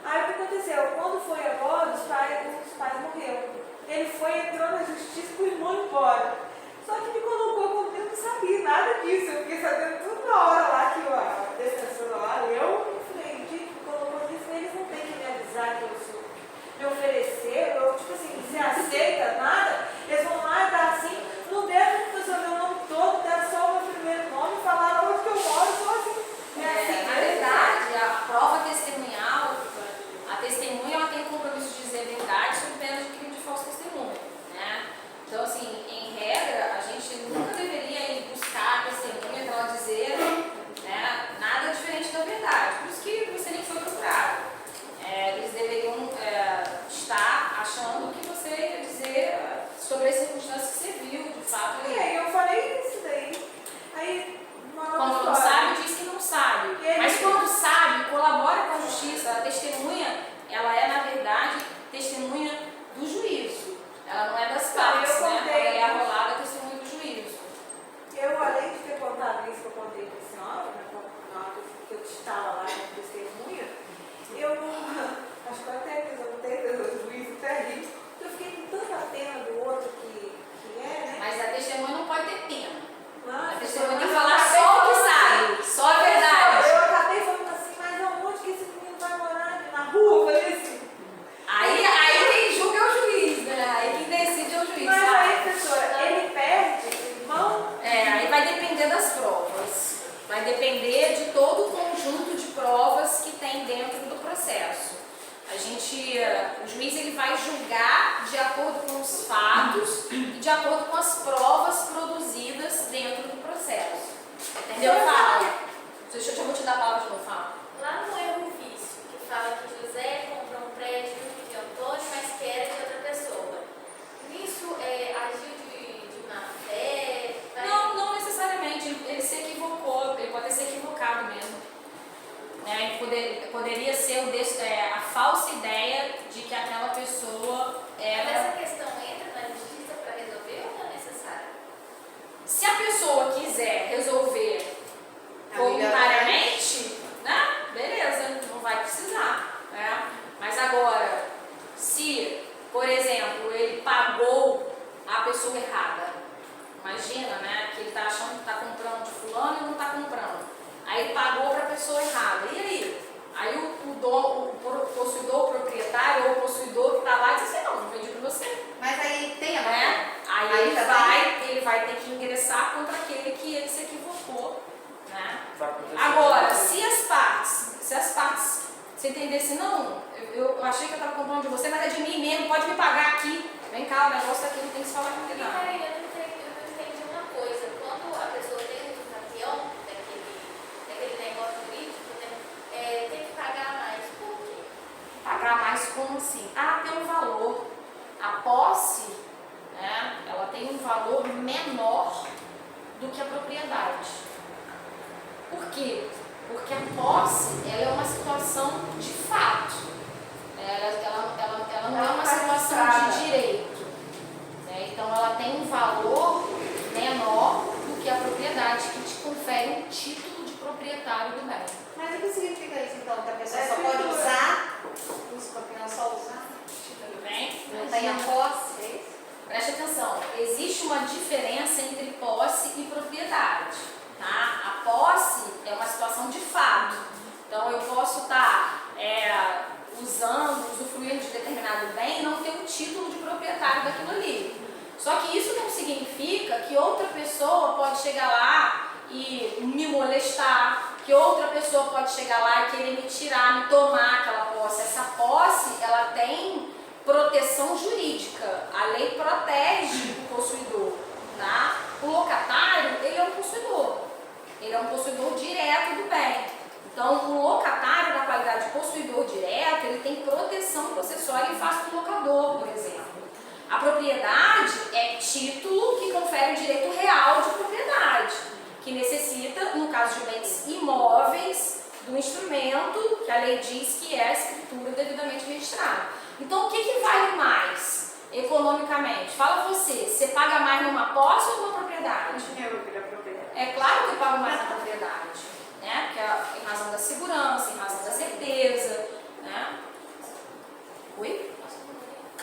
Aí o que aconteceu? Quando foi agora, os pais morreram. Ele foi, entrou na justiça com o irmão embora. Só que me colocou como eu não sabia nada disso. Eu fiquei sabendo tudo na hora lá que a defensora lá, eu falei, gente, me colocou nisso, eles não têm que me avisar que eu sou. Me oferecer, eu, tipo assim, se aceita nada, eles vão lá e dar assim, não deram o meu nome todo, deram só o meu primeiro nome, falaram onde que eu moro, só assim. Na verdade, a prova testemunhal, a testemunha ela tem o compromisso de dizer a verdade sob pena de crime de falso testemunho, né? Então, assim, em regra, a gente nunca deveria ir buscar a testemunha para ela dizer, né, nada diferente da verdade. Por isso que você nem foi procurado. Eles deveriam estar achando que você ia dizer sobre as circunstâncias que você viu, de fato. Eu falei isso daí. Aí, Quando não sabe, diz que não sabe. Mas quando sabe, colabora com a justiça. A testemunha, ela é, na verdade, testemunha do juízo. Ela não é das partes, né? Quando ela é arrolada, é testemunha do juízo. Eu, além de ter contado isso que eu contei para a senhora, na hora que eu estava lá como testemunha, eu acho que eu até perguntei do juízo terrível, eu fiquei com tanta pena do outro que né? Mas a testemunha não pode ter pena. Mas, A testemunha tem que falar só o que sabe, só a verdade. Eu acabei falando assim, mas aonde que esse menino vai morar? Na rua? Eu falei assim. Aí quem julga é o juiz, né? Aí quem decide é o juiz. Mas aí, professora, ele perde o irmão? Aí vai depender das provas. Vai depender de todo o conjunto de provas que tem dentro do processo. O juiz ele vai julgar de acordo com os fatos e de acordo com as provas produzidas dentro do processo. Entendeu? Fala. Eu vou te dar a palavra de novo, fala. Lá no erro vício, que fala que José comprou um prédio de Antônio, mas que era de outra pessoa. Nisso, agiu de má fé? Não necessariamente. Ele se equivocou, ele pode ter se equivocado mesmo. Poderia ser a falsa ideia de que aquela pessoa era... Mas essa questão entra na justiça para resolver ou não é necessário? Se a pessoa quiser resolver voluntariamente, né? Beleza, não vai precisar, né? Mas agora, se, por exemplo, ele pagou a pessoa errada, imagina, né? Que ele está achando que está comprando de fulano e não está comprando. Aí ele pagou para a pessoa errada. E aí? Aí o possuidor, o proprietário ou o possuidor que está lá diz assim, não vendi para você. Mas aí tem a Aí ele vai ter que ingressar contra aquele que ele se equivocou, né? Agora, se as partes se entendesse, não, eu achei que eu estava comprando de você, mas é de mim mesmo, pode me pagar aqui. Vem cá, o negócio aqui não tem que se falar com ele não. Eu não entendi uma coisa. Quando a pessoa tem um campeão daquele negócio jurídico, né, tem que pagar mais. Por quê? Pagar mais como assim? Tem um valor. A posse, né, ela tem um valor menor do que a propriedade. Por quê? Porque a posse ela é uma situação de fato. Ela não é uma situação de direito. Né? Então ela tem um valor menor do que a propriedade, que te confere um título de proprietário do bem. Mas o que significa isso então? Que a pessoa só pode usar, os campeões só usar? Tudo bem? Não tem a posse? Preste atenção, existe uma diferença pessoa pode chegar lá e me molestar, que outra pessoa pode chegar lá e querer me tirar, me tomar aquela posse. Essa posse, ela tem proteção jurídica. A lei protege o possuidor, tá? O locatário, ele é um possuidor. Ele é um possuidor direto do bem. Então, o locatário, na qualidade de possuidor direto, ele tem proteção processual em face do locador, por exemplo. A propriedade é título que confere o direito real de propriedade, que necessita, no caso de bens imóveis, do instrumento que a lei diz que é a escritura devidamente registrada. Então, o que vale mais economicamente? Fala você paga mais numa posse ou numa propriedade? É claro que eu pago mais na propriedade, né? Porque em razão da segurança, em razão da certeza, né? Oi?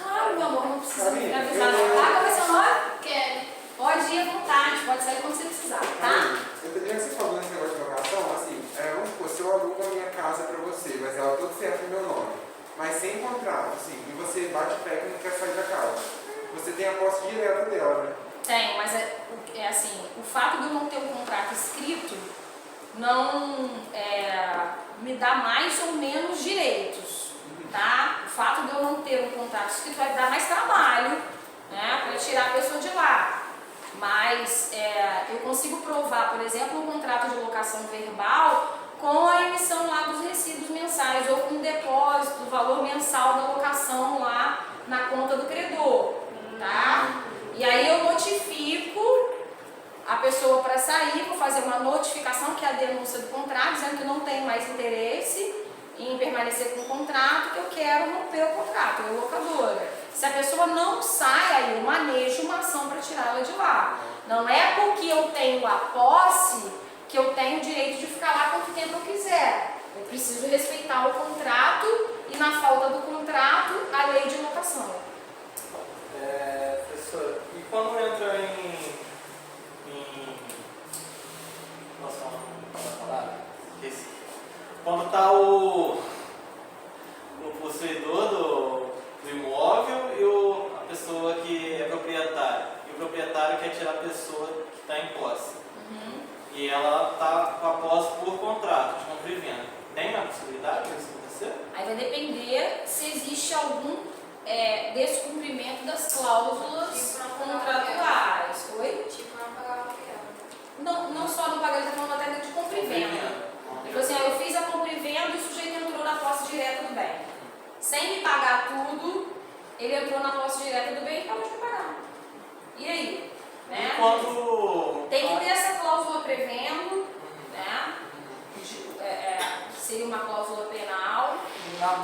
Claro, meu amor, não precisa me avisar. Qual é o seu nome? Kelly. Pode ir à vontade, pode sair quando você precisar, tá? Eu teria que você falou nesse negócio de locação, assim, vamos supor, se eu alugo a minha casa pra você, mas ela tudo certo no meu nome, mas sem contrato, assim, e você bate o pé e não quer sair da casa, você tem a posse direta dela, né? Tem, mas é assim, o fato de eu não ter um contrato escrito não me dá mais ou menos direitos, tá? O fato de eu não ter um contrato escrito vai dar mais trabalho, né, para tirar a pessoa de lá. Mas eu consigo provar, por exemplo, um contrato de locação verbal com a emissão lá dos recibos mensais ou com um depósito do valor mensal da locação lá na conta do credor, tá? E aí eu notifico a pessoa para sair, vou fazer uma notificação, que é a denúncia do contrato, dizendo que não tenho mais interesse em permanecer com o contrato, que eu quero romper o contrato, eu locadora. Se a pessoa não sai, aí eu manejo uma ação para tirá-la de lá. Não é porque eu tenho a posse que eu tenho o direito de ficar lá quanto tempo eu quiser. Eu preciso respeitar o contrato e, na falta do contrato, a lei de locação. Professora, e quando entra quando está o possuidor do imóvel e a pessoa que é proprietária, e o proprietário quer tirar a pessoa que está em posse, e ela está com a posse por contrato de compra e venda, tem a possibilidade disso acontecer? Aí vai depender se existe algum descumprimento das cláusulas contratuais. Oi? Tipo, não pagar o aluguel. Não só não pagar, ele está falando até de compra e venda. Tipo assim, eu fiz a compra e venda e o sujeito entrou na posse direta do bem. Sem me pagar tudo, ele entrou na posse direta do bem e acabou de me pagar. E aí? Né? Tem que ter essa cláusula prevendo, né? Seria uma cláusula penal,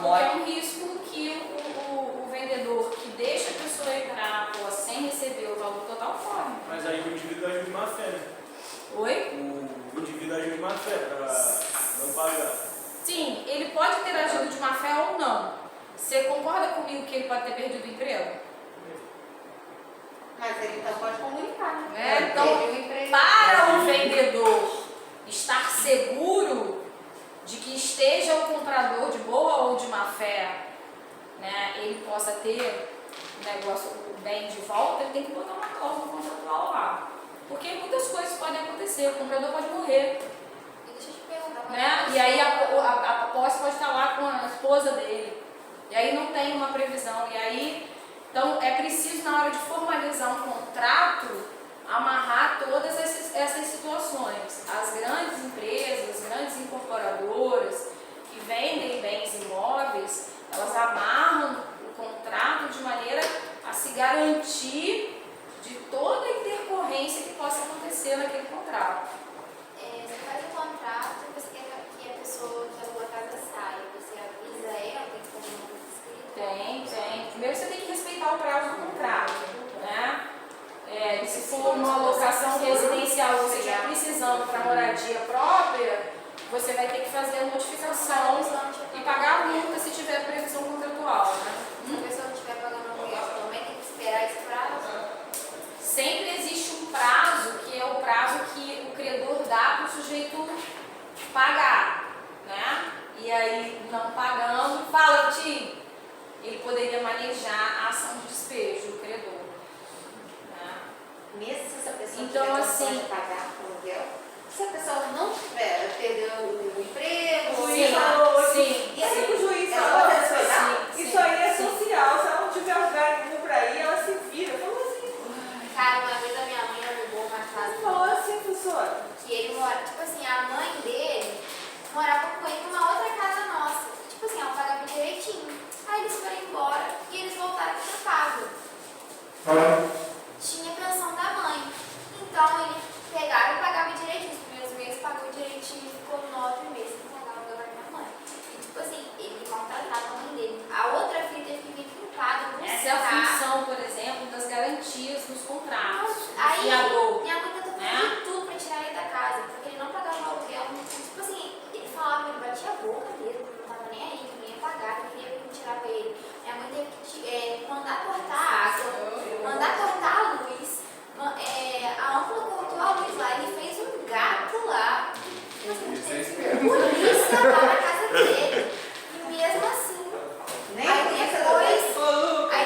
porque é um risco que o vendedor que deixa a pessoa entrar na posse sem receber o valor total corre. Mas aí o indivíduo agiu de má fé, né? Oi? O indivíduo agiu de má fé para não pagar. Sim, ele pode ter agido de má fé ou não. Você concorda comigo que ele pode ter perdido o emprego? Mas ele então pode comunicar, né? Então, para o vendedor estar seguro de que esteja o comprador de boa ou de má fé, né, ele possa ter o bem de volta, ele tem que botar uma cláusula contratual lá. Porque muitas coisas podem acontecer, o comprador pode morrer, E deixa eu te perguntar. né? E aí a posse pode estar lá com a esposa dele. E aí não tem uma previsão. E aí, então é preciso, na hora de formalizar um contrato, amarrar todas essas situações. As grandes empresas, as grandes incorporadoras que vendem bens imóveis, elas amarram o contrato de maneira a se garantir de toda a intercorrência que possa acontecer naquele contrato. Você faz o contrato e você quer que a pessoa que alugou a casa saia. Você avisa ela, tem como escrito? Tem. Primeiro você tem que respeitar o prazo do contrato, né? E se for uma locação residencial, você estiver precisando para moradia própria, você vai ter que fazer a notificação e pagar a multa se tiver previsão contratual, né? Se a pessoa não estiver pagando aluguel, também tem que esperar esse prazo? Sempre existe um prazo, que é o prazo que o credor dá para o sujeito pagar, né? E aí, não pagando, fala, Tim, ele poderia manejar a ação de despejo do credor, né? mesmo se essa pessoa Então, tiver condição assim, de pagar o aluguel, se a pessoa não tiver, perdeu o emprego, O sei juiz lá, falou hoje. sim, e assim, O juiz ela falou. pode respeitar? sim, Isso aí é sim. social. Se ela não tiver lugar nenhum pra ir, ela se vira. Falou assim. Cara, uma vez a minha mãe alugou uma casa Falou assim, professora. que ele mora, tipo assim, a mãe dele morava com ele numa outra casa nossa. Tipo assim, ela pagava direitinho. Aí eles foram embora e eles voltaram que tinha pago. Tinha pensão da mãe. Então ele pegava e pagava direitinho. Os primeiros meses pagou direitinho e ficou 9 meses sem pagar o lugar da minha mãe. E tipo assim, ele maltratava a mãe dele. A outra filha teve que vir culpada, Essa é a função, por exemplo, das garantias nos contratos. Aí, Fiador. minha mãe tentou fazer de tudo pra tirar ele da casa, porque ele não pagava o aluguel. Tipo assim, ele falava, ele batia a boca dele, não tava nem aí, que não ia pagar, que queria que tirava ele. Minha mãe teve que mandar cortar a água, mandar cortar a luz. A âmpula cortou a luz lá, ele fez um gato lá. Polícia lá na casa dele. E mesmo assim. Nem Aí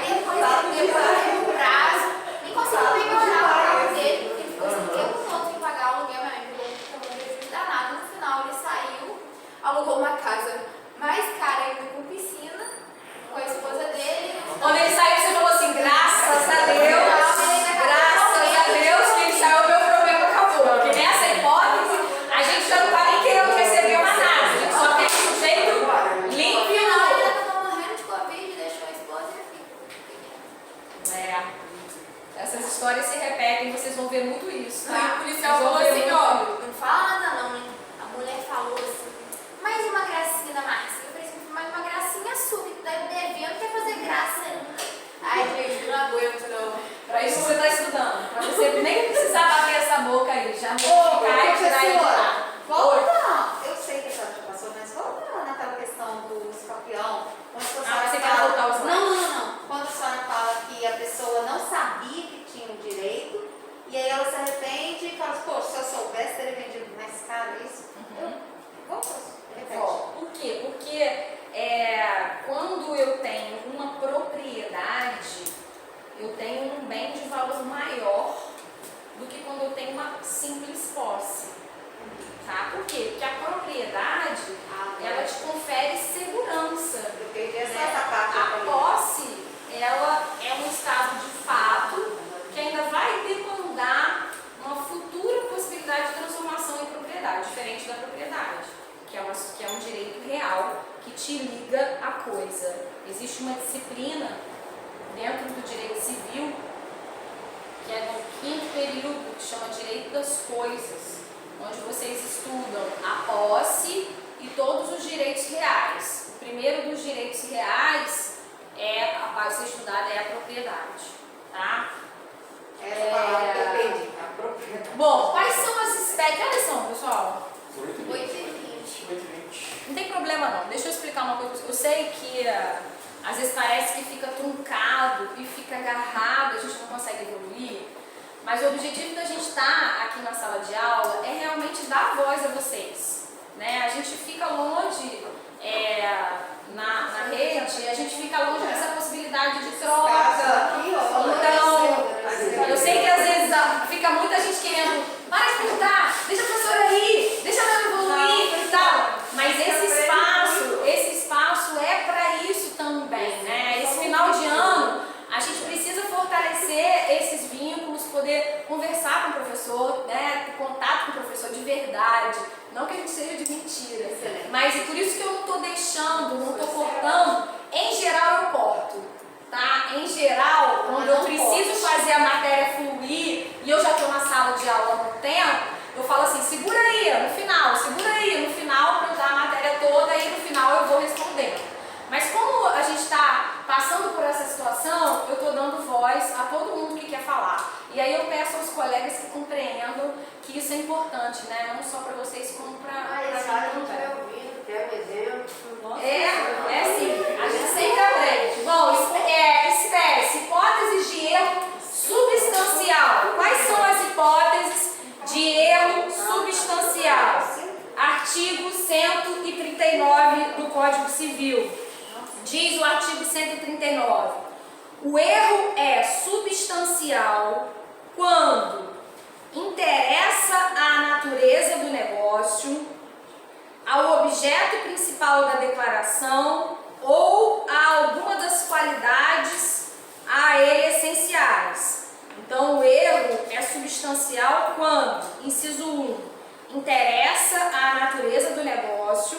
depois ele teve um prazo, nem conseguiu melhorar o carro dele, porque ele ficou assim, tempo todo sem pagar o aluguel, minha mãe pegou um prejuízo danado. No final ele saiu, alugou uma casa mais cara ainda com piscina, com a esposa dele. Quando ele saiu, você falou assim, graças a Deus que ele saiu, o meu problema acabou. Porque nessa hipótese, a gente já não tá nem querendo receber mais nada. A gente só tem um sujeito No limpo. final ele acabou morrendo de Covid, deixou a esposa e a filha. Essas histórias se repetem, vocês vão ver muito isso, Aí tá? o policial Vocês vão falou ver assim, muito. ó, não fala nada não, hein? A mulher falou assim, mais uma gracinha da Márcia. Eu falei assim, mais uma gracinha sua, que tu tá devendo, quer fazer graça. Ai, gente, não aguento não. Pra isso você tá estudando. Pra você nem precisar bater essa boca aí. Já Ô, modificar e tirar ele de professora, lá. volta! Eu sei que a senhora já passou, mas volta naquela questão do escorpião. Quando a senhora você quer fala- voltar ao slide? Não. Quando a senhora fala que a pessoa não sabia que tinha o direito, e aí ela se arrepende e fala, poxa, se eu soubesse, teria vendido mais caro isso. Volta, repete. Por quê? Porque quando eu tenho uma propriedade, eu tenho um bem de valor maior do que quando eu tenho uma simples posse. Tá? Por quê? Porque a propriedade, ela te confere segurança. Eu perdi Né? essa parte. A posse, ela é um estado de fato que ainda vai demandar uma futura possibilidade de transformação em propriedade, diferente da propriedade, que é um direito real que te liga à coisa. Existe uma disciplina dentro do direito civil, que é no 5º período, que chama Direito das Coisas, onde vocês estudam a posse e todos os direitos reais. O primeiro dos direitos reais a parte a ser estudada é a propriedade, tá? Essa palavra que eu perdi, a propriedade. Bom, quais são as espécies? Que horas são, pessoal? 8h20. Não tem problema não, deixa eu explicar uma coisa. Eu sei que às vezes parece que fica truncado e fica agarrado, a gente não consegue evoluir, mas o objetivo da gente estar aqui na sala de aula é realmente dar voz a vocês, né? A gente fica longe na rede, a gente fica longe dessa possibilidade de troca. Então, eu sei que às vezes fica muita gente querendo, para de perguntar, deixa a professora aí, deixa ela evoluir e tal. Mas esse espaço é para isso também, né? Esse final de ano, a gente precisa fortalecer esses vínculos, poder conversar com o professor, né? Ter contato com o professor de verdade. Não que a gente seja de mentira, mas é por isso que eu não estou deixando, não estou cortando. Em geral, eu corto. Tá? Em geral, quando eu preciso fazer a matéria fluir e eu já estou na sala de aula há muito tempo, eu falo assim, segura aí no final para eu dar a matéria toda e no final eu vou respondendo. Mas como a gente está passando por essa situação, eu estou dando voz a todo mundo que quer falar. E aí eu peço aos colegas que compreendam que isso é importante, né? Não só para vocês, como para mim também. É sim, a gente sempre aprende. Bom, espécie, hipóteses de erro substancial. Quais são as hipóteses de erro substancial? Artigo 139 do Código Civil. Diz o artigo 139. O erro é substancial quando interessa à natureza do negócio, ao objeto principal da declaração ou a alguma das qualidades a ele essenciais. Então, o erro é substancial quando, inciso 1, interessa à natureza do negócio,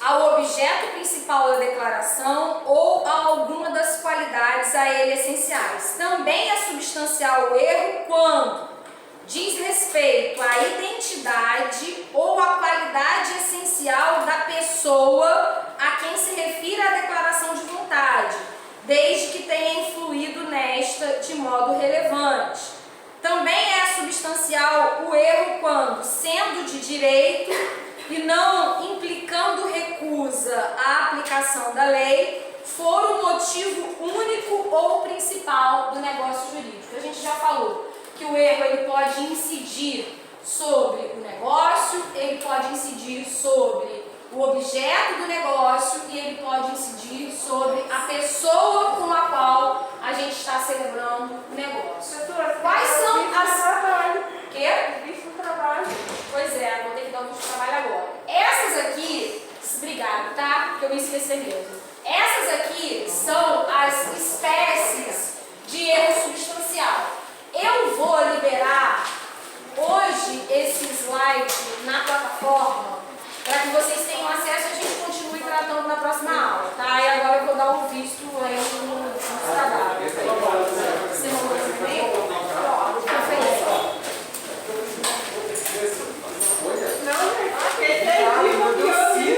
ao objeto principal da declaração ou a alguma das qualidades a ele essenciais. Também é substancial o erro quando diz respeito à identidade ou à qualidade essencial da pessoa a quem se refere a declaração de vontade, desde que tenha influído nesta de modo relevante. Também é substancial o erro quando, sendo de direito e não implicando recusa à aplicação da lei, for o motivo único ou principal do negócio jurídico. A gente já falou que o erro ele pode incidir sobre o negócio, ele pode incidir sobre o objeto do negócio e ele pode incidir sobre a pessoa com a qual a gente está celebrando o negócio. Quais são as... Quê? Visto no trabalho. Pois é, vou ter que dar um visto de trabalho agora. Essas aqui, obrigado, tá? Porque eu me esqueci mesmo. Essas aqui são as espécies de erro substancial. Eu vou liberar hoje esse slide na plataforma para que vocês tenham acesso e a gente continue tratando na próxima aula, tá? E agora eu vou dar um visto aí no trabalho. Você mandou esse e-mail? Não, gente, porque tem vivo que eu vi.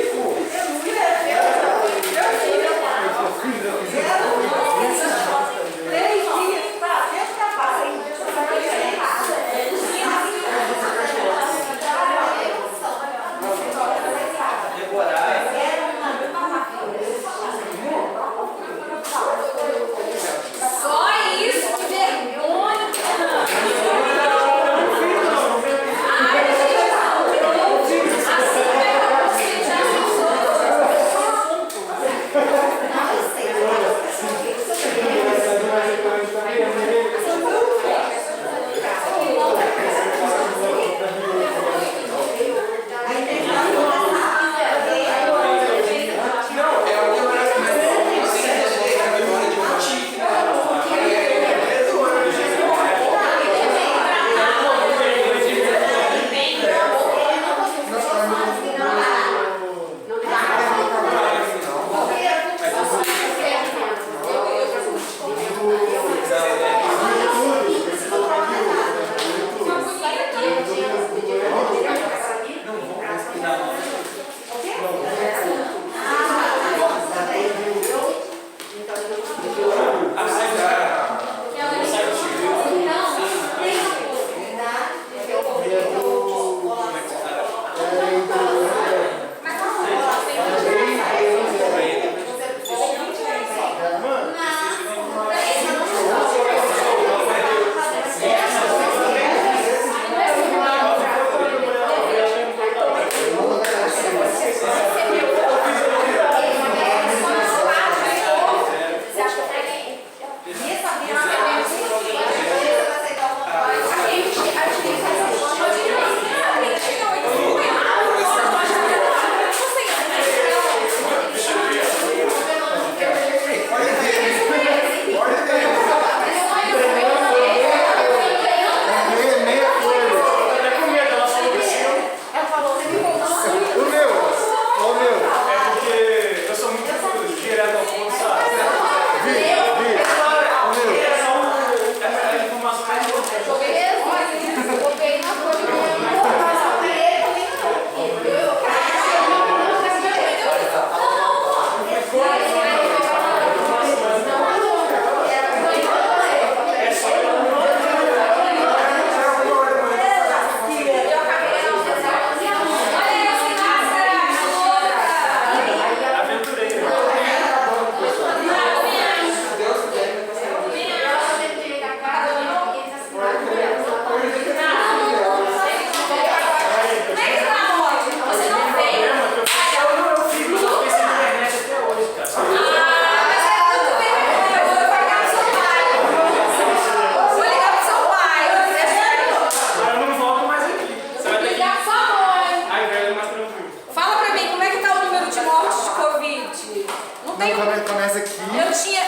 tem. Começa aqui.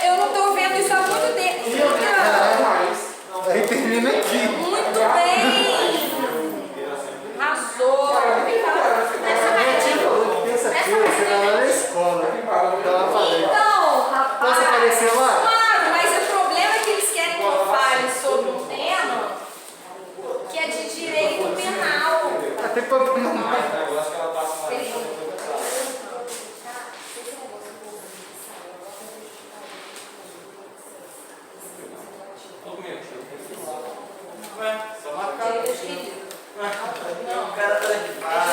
Eu não tô vendo isso há muito tempo. Aí termina aqui. Muito bem! Arrasou! Terça-feira você vai lá na escola. Então, rapaz, Posso aparecer lá? claro, mas o problema é que eles querem que eu fale sobre um tema que é de direito penal. Até problema. O negócio que ela passa uma Ué, só marcar. Direito escrito. O cara tá de paz.